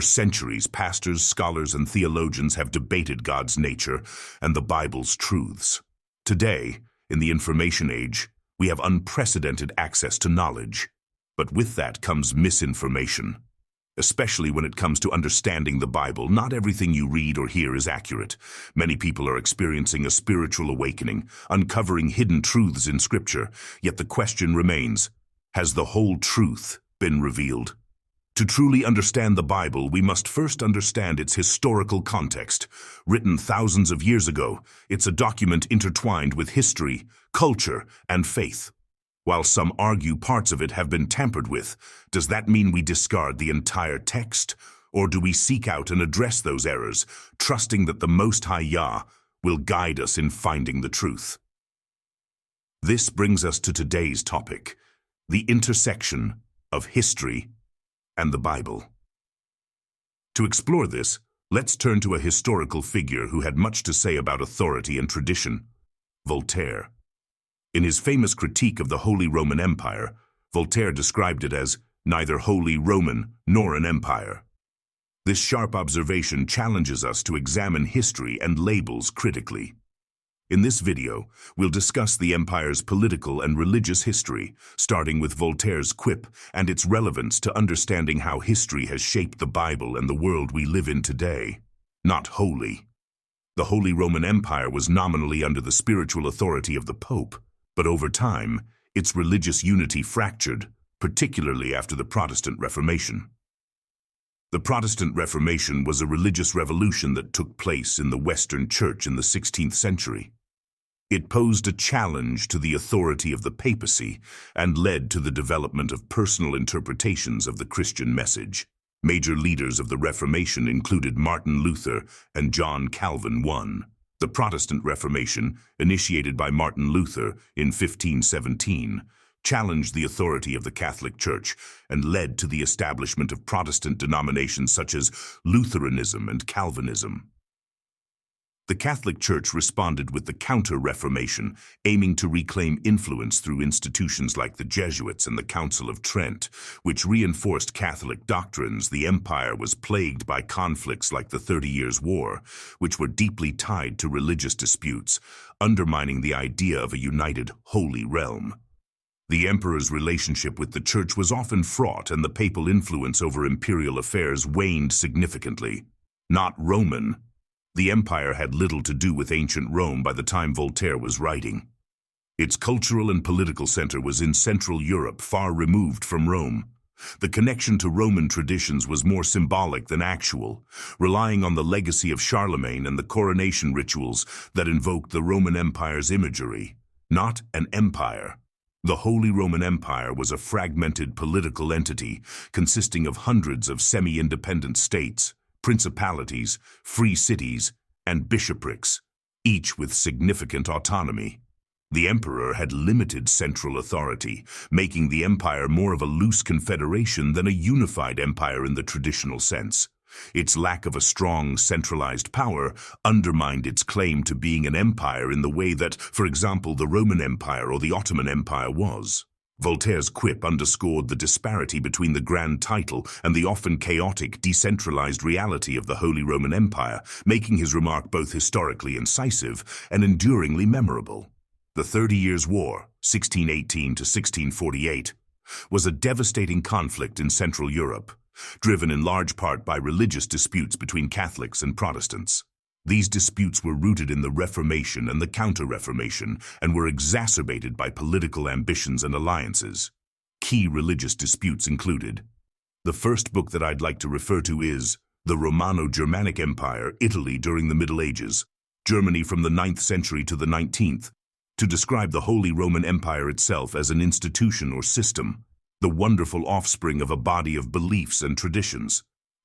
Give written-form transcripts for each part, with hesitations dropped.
For centuries, pastors, scholars, and theologians have debated God's nature and the Bible's truths. Today, in the information age, we have unprecedented access to knowledge. But with that comes misinformation. Especially when it comes to understanding the Bible, not everything you read or hear is accurate. Many people are experiencing a spiritual awakening, uncovering hidden truths in Scripture, yet the question remains, has the whole truth been revealed? To truly understand the Bible, we must first understand its historical context. Written thousands of years ago, it's a document intertwined with history, culture, and faith. While some argue parts of it have been tampered with, does that mean we discard the entire text? Or do we seek out and address those errors, trusting that the Most High Yah will guide us in finding the truth? This brings us to today's topic, the intersection of history and the Bible. To explore this, let's turn to a historical figure who had much to say about authority and tradition, Voltaire. In his famous critique of the Holy Roman Empire, Voltaire described it as neither Holy Roman nor an empire. This sharp observation challenges us to examine history and labels critically. In this video, we'll discuss the empire's political and religious history, starting with Voltaire's quip and its relevance to understanding how history has shaped the Bible and the world we live in today. Not holy. The Holy Roman Empire was nominally under the spiritual authority of the Pope, but over time, its religious unity fractured, particularly after the Protestant Reformation. The Protestant Reformation was a religious revolution that took place in the Western Church in the 16th century. It posed a challenge to the authority of the papacy and led to the development of personal interpretations of the Christian message. Major leaders of the Reformation included Martin Luther and John Calvin I. The Protestant Reformation, initiated by Martin Luther in 1517, challenged the authority of the Catholic Church and led to the establishment of Protestant denominations such as Lutheranism and Calvinism. The Catholic Church responded with the Counter-Reformation, aiming to reclaim influence through institutions like the Jesuits and the Council of Trent, which reinforced Catholic doctrines. The empire was plagued by conflicts like the 30 Years' War, which were deeply tied to religious disputes, undermining the idea of a united Holy Realm. The emperor's relationship with the Church was often fraught, and the papal influence over imperial affairs waned significantly. Not Roman, the empire had little to do with ancient Rome by the time Voltaire was writing. Its cultural and political center was in Central Europe, far removed from Rome. The connection to Roman traditions was more symbolic than actual, relying on the legacy of Charlemagne and the coronation rituals that invoked the Roman Empire's imagery, not an empire. The Holy Roman Empire was a fragmented political entity consisting of hundreds of semi-independent states, principalities, free cities, and bishoprics, each with significant autonomy. The emperor had limited central authority, making the empire more of a loose confederation than a unified empire in the traditional sense. Its lack of a strong, centralized power undermined its claim to being an empire in the way that, for example, the Roman Empire or the Ottoman Empire was. Voltaire's quip underscored the disparity between the grand title and the often chaotic, decentralized reality of the Holy Roman Empire, making his remark both historically incisive and enduringly memorable. The 30 Years' War, 1618 to 1648, was a devastating conflict in Central Europe, driven in large part by religious disputes between Catholics and Protestants. These disputes were rooted in the Reformation and the Counter-Reformation and were exacerbated by political ambitions and alliances. Key religious disputes included. The first book that I'd like to refer to is The Romano-Germanic Empire, Italy during the Middle Ages, Germany from the 9th century to the 19th, to describe the Holy Roman Empire itself as an institution or system, the wonderful offspring of a body of beliefs and traditions.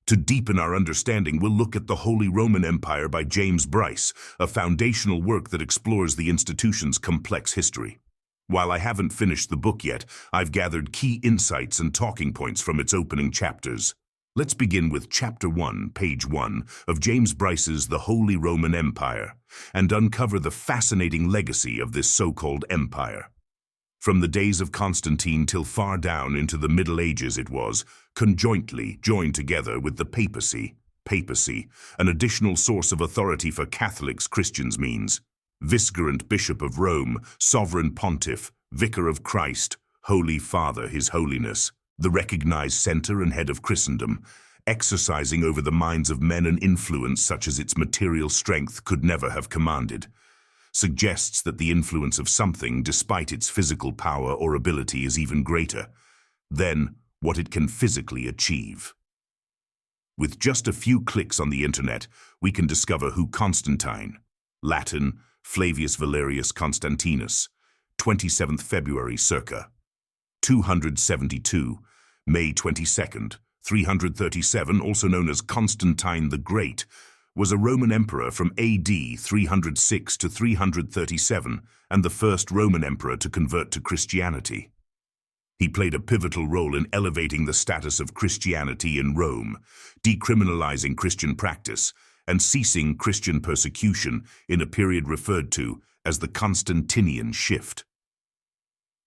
To deepen our understanding, we'll look at The Holy Roman Empire by James Bryce, a foundational work that explores the institution's complex history. While I haven't finished the book yet, I've gathered key insights and talking points from its opening chapters. Let's begin with Chapter 1, Page 1 of James Bryce's The Holy Roman Empire, and uncover the fascinating legacy of this so-called empire. From the days of Constantine till far down into the Middle Ages it was, conjointly joined together with the papacy. Papacy, an additional source of authority for Catholics, Christians means. Vicegerent Bishop of Rome, Sovereign Pontiff, Vicar of Christ, Holy Father, His Holiness, the recognized center and head of Christendom, exercising over the minds of men an influence such as its material strength could never have commanded, suggests that the influence of something, despite its physical power or ability, is even greater than what it can physically achieve. With just a few clicks on the internet, we can discover who Constantine, Latin, Flavius Valerius Constantinus, 27th February circa 272, May 22nd, 337, also known as Constantine the Great, was a Roman emperor from AD 306 to 337 and the first Roman emperor to convert to Christianity. He played a pivotal role in elevating the status of Christianity in Rome, decriminalizing Christian practice, and ceasing Christian persecution in a period referred to as the Constantinian shift.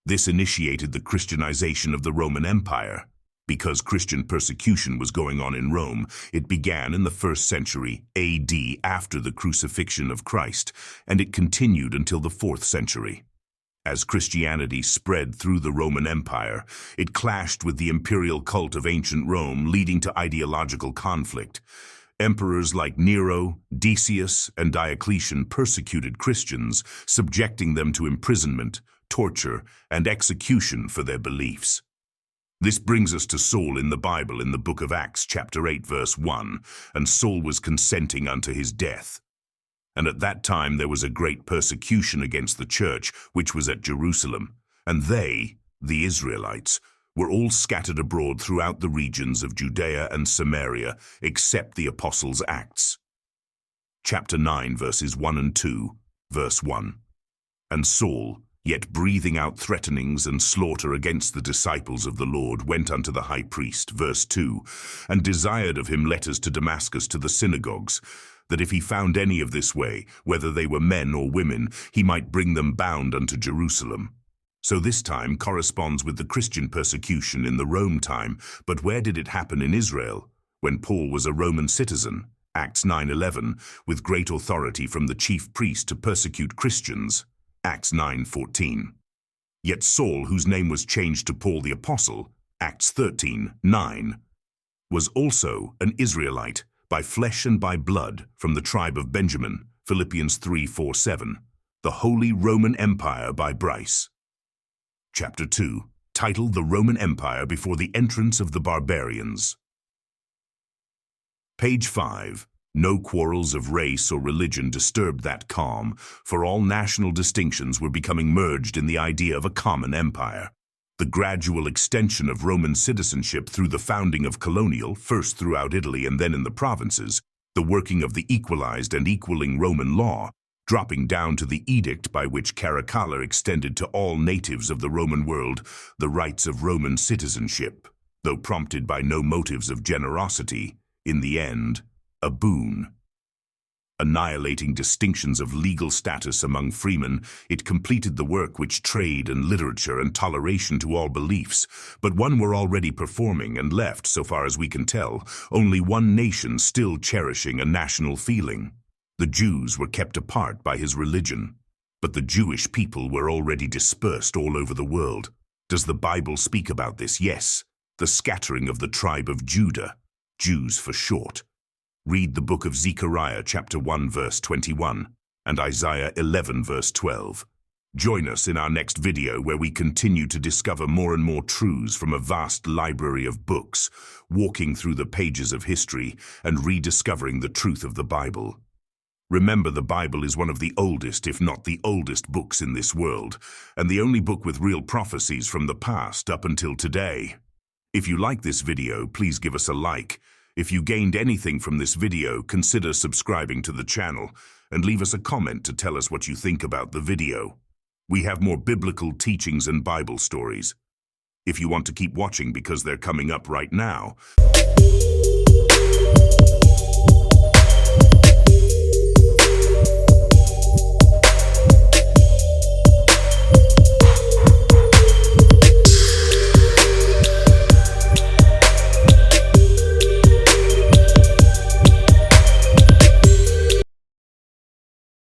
This initiated the Christianization of the Roman Empire. Because Christian persecution was going on in Rome, it began in the 1st century AD after the crucifixion of Christ, and it continued until the 4th century. As Christianity spread through the Roman Empire, it clashed with the imperial cult of ancient Rome, leading to ideological conflict. Emperors like Nero, Decius, and Diocletian persecuted Christians, subjecting them to imprisonment, torture, and execution for their beliefs. This brings us to Saul in the Bible in the book of Acts chapter 8 verse 1, and Saul was consenting unto his death. And at that time there was a great persecution against the church, which was at Jerusalem, and they, the Israelites, were all scattered abroad throughout the regions of Judea and Samaria, except the apostles' Acts. Chapter 9 verses 1 and 2, verse 1. And Saul, yet breathing out threatenings and slaughter against the disciples of the Lord, went unto the high priest, verse 2, and desired of him letters to Damascus to the synagogues, that if he found any of this way, whether they were men or women, he might bring them bound unto Jerusalem. So this time corresponds with the Christian persecution in the Rome time, but where did it happen in Israel? When Paul was a Roman citizen, Acts 9:11, with great authority from the chief priest to persecute Christians, Acts 9:14. Yet Saul, whose name was changed to Paul the Apostle, Acts 13:9, was also an Israelite, by flesh and by blood, from the tribe of Benjamin, Philippians 3:4-7, the Holy Roman Empire by Bryce. Chapter 2, titled The Roman Empire Before the Entrance of the Barbarians. Page 5. No quarrels of race or religion disturbed that calm, for all national distinctions were becoming merged in the idea of a common empire. The gradual extension of Roman citizenship through the founding of colonial, first throughout Italy and then in the provinces, the working of the equalized and equaling Roman law, dropping down to the edict by which Caracalla extended to all natives of the Roman world the rights of Roman citizenship, though prompted by no motives of generosity, in the end, a boon. Annihilating distinctions of legal status among freemen, it completed the work which trade and literature and toleration to all beliefs, but one were already performing and left, so far as we can tell, only one nation still cherishing a national feeling. The Jews were kept apart by his religion, but the Jewish people were already dispersed all over the world. Does the Bible speak about this? Yes, the scattering of the tribe of Judah, Jews for short. Read the book of Zechariah chapter 1 verse 21 and Isaiah 11 verse 12. Join us in our next video where we continue to discover more and more truths from a vast library of books, walking through the pages of history and rediscovering the truth of the Bible. Remember, the Bible is one of the oldest, if not the oldest, books in this world, and the only book with real prophecies from the past up until today. If you like this video, please give us a like. If you gained anything from this video, consider subscribing to the channel and leave us a comment to tell us what you think about the video. We have more biblical teachings and Bible stories. If you want to keep watching because they're coming up right now.